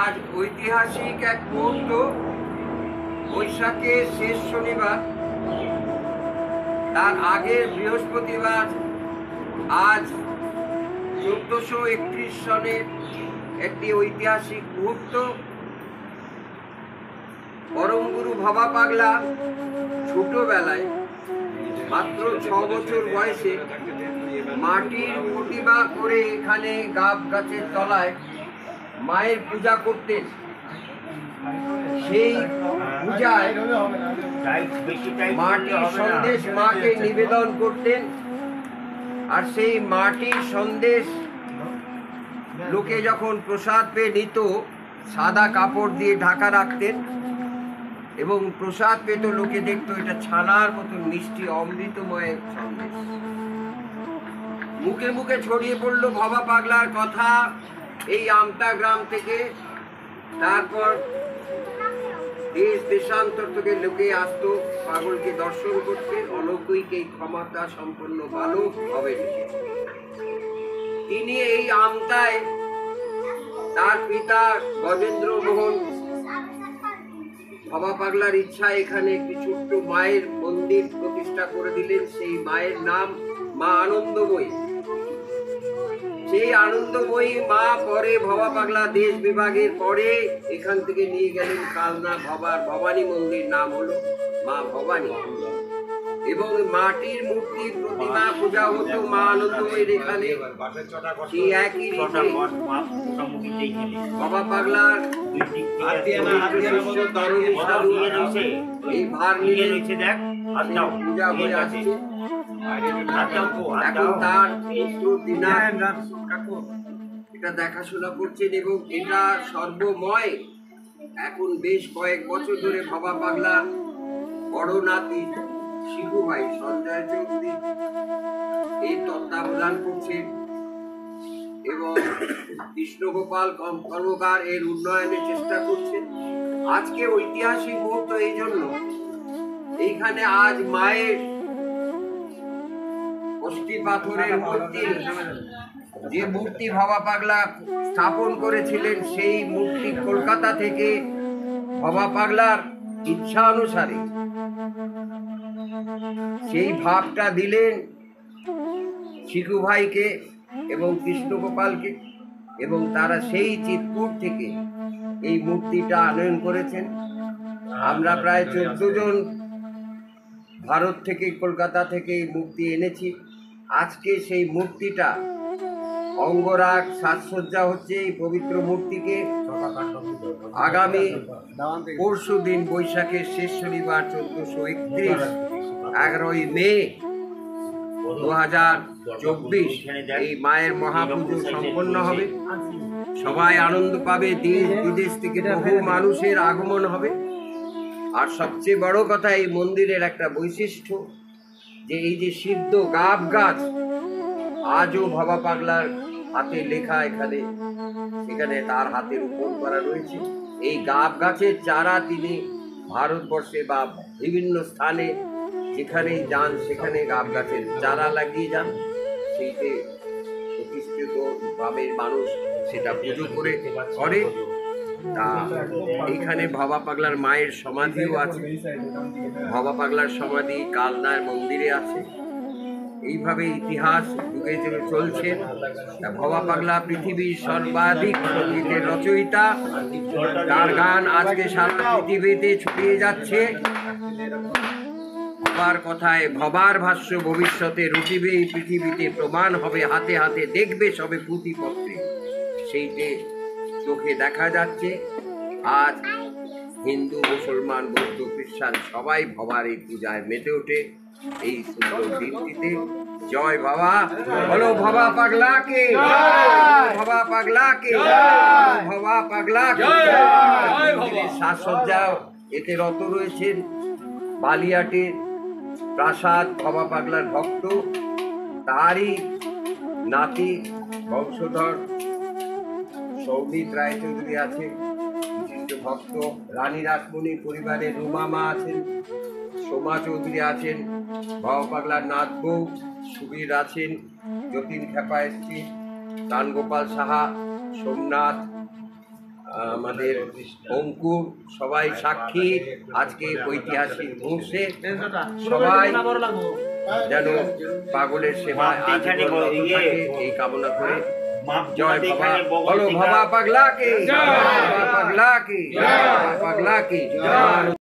আজ ঐতিহাসিক এক মুহূর্ত। বৈশাখের শেষ শনিবার, তার আগের বৃহস্পতিবার, আজ 1431 সনের একটি ঐতিহাসিক মুহূর্ত। পরম গুরু ভবা পাগলা ছোটবেলায় মাত্র 6 বছর বয়সে মাটির প্রতিমা করে এখানে গাব গাছের তলায় মায়ের পূজা করতেন। সেই পূজায় মাটির সন্দেশ মাকে নিবেদন করতেন, আর সেই মাটির সন্দেশ লোকে যখন প্রসাদ পেয়ে নিত সাদা কাপড় দিয়ে ঢাকা রাখতেন, এবং প্রসাদ পেত লোকে দেখতো এটা ছানার মতন মিষ্টি অমৃতময় সন্দেশ। মুখে মুখে ছড়িয়ে পড়লো ভবা পাগলার কথা এই আমতা গ্রাম থেকে। তারপর দেশ দেশান্তর থেকে লোকে আসতো পাগলকে দর্শন করতে। অলৌকিক এই ক্ষমতা সম্পন্ন বালক হবেন তিনি। এই আমতায় তার পিতা গজেন্দ্র মোহন ভবা পাগলার ইচ্ছা এখানে একটি ছোট্ট মায়ের মন্দির প্রতিষ্ঠা করে দিলেন। সেই মায়ের নাম মা আনন্দময়ী। সেই আনন্দময়ী মা পরে ভবা পাগলা দেশ বিভাগের পরে এখান থেকে নিয়ে গেলেন কালনা ভবানী মন্দির, নাম হলো মা ভবানী। এবং মাটির মূর্তির প্রতিমা পূজা হতো মা আনন্দময়ীর এখানে। সেই একই রীতি ভবা পাগলার এই ভার নিয়ে পূজা হয়ে আসছে। এখন তার এটা দেখাশোনা করছেন, এবং এটা সর্বময় এখন বেশ কয়েক বছর ধরে ভবা পাগলা বড় নাতি শিবু ভাই সঞ্জয় চৌধুরী এই তত্ত্বাবধান করছেন, এবং কৃষ্ণগোপাল কর্মকার এর উন্নয়নের চেষ্টা করছেন। আজকে ঐতিহাসিক মুহূর্ত এই জন্য, এইখানে আজ মায়ের অস্থি পাথরের মূর্তি, যে মূর্তি ভবা পাগলা স্থাপন করেছিলেন, সেই মূর্তি কলকাতা থেকে ভবা পাগলার ইচ্ছা অনুসারে সেই ভাবটা দিলেন শিখু ভাইকে এবং কৃষ্ণগোপালকে, এবং তারা সেই চিৎপুর থেকে এই মূর্তিটা আনয়ন করেছেন। আমরা প্রায় 14 জন ভারত থেকে, কলকাতা থেকে এই মূর্তি এনেছি। আজকে সেই মূর্তিটা অঙ্গরাগ সাজসজ্জা হচ্ছে এই পবিত্র মূর্তিকে। আগামী পরশু দিন বৈশাখের শেষ শনিবার 1431 11ই মে 2024 এই মায়ের মহাপুজো সম্পন্ন হবে। সবাই আনন্দ পাবে, দেশ বিদেশ থেকে বহু মানুষের আগমন হবে। আর সবচেয়ে বড় কথা, এই মন্দিরের একটা বৈশিষ্ট্য যে এই যে সিদ্ধ গাব গাছ আজও ভবা পাগলার হাতে লেখা এখানে তার হাতে রোপণ করা রয়েছে। এই গাব গাছের চারা তিনি ভারতবর্ষে বা বিভিন্ন স্থানে যেখানেই যান সেখানে গাব গাছের চারা লাগিয়ে যান। সেইতে প্রতিষ্ঠিত গ্রামের মানুষ সেটা পুজো করে। তা এইখানে ভবা পাগলার মায়ের সমাধিও আছে। ভবা পাগলার সমাধি কালনার মন্দিরে আছে। এইভাবে ইতিহাস যুগে যুগে চলছে। ভবা পাগলা পৃথিবীর সর্বাধিক সঙ্গীতের রচয়িতা। তার গান আজকে সারা পৃথিবীতে ছড়িয়ে যাচ্ছে। ভবার কথায় ভবার ভাষ্য ভবিষ্যতে রটিবে এই পৃথিবীতে, প্রমাণ হবে হাতে হাতে, দেখবে সবে পুঁথিপত্রে। সেইটে চোখে দেখা যাচ্ছে। আজ হিন্দু, মুসলমান, বৌদ্ধ, খ্রিস্টান সবাই ভবার এই পূজায় মেতে ওঠে এই সুন্দর দিনটিতে। জয় বাবা, বলো ভবা পাগলাকে, ভবা পাগলাকে, ভবা পাগলাকে। সাজসজ্জা এতে রত রয়েছেন বালিয়াটের প্রাসাদ ভবা পাগলার ভক্ত, তারই নাতি বংশধর সৌমিত রায়চৌধুরী আছেন, বিশিষ্ট ভক্ত। রানী রাসমণি পরিবারের রুমা মা আছেন, সোমা চৌধুরী আছেন, ভবা পাগলার নাথ বউ সুবীর আছেন, যতীন খেপা এসছি, কানগোপাল সাহা, সোমনাথ, আমাদের অঙ্কুর, সবাই সাক্ষী আজকে ঐতিহাসিক মুহূর্তে। সবাই যেন পাগলের সেবায় এই কামনা করে জয় বাবা। বলো বাবা পাগলা কে, বাবা পাগলা কে, বাবা পাগলা কে।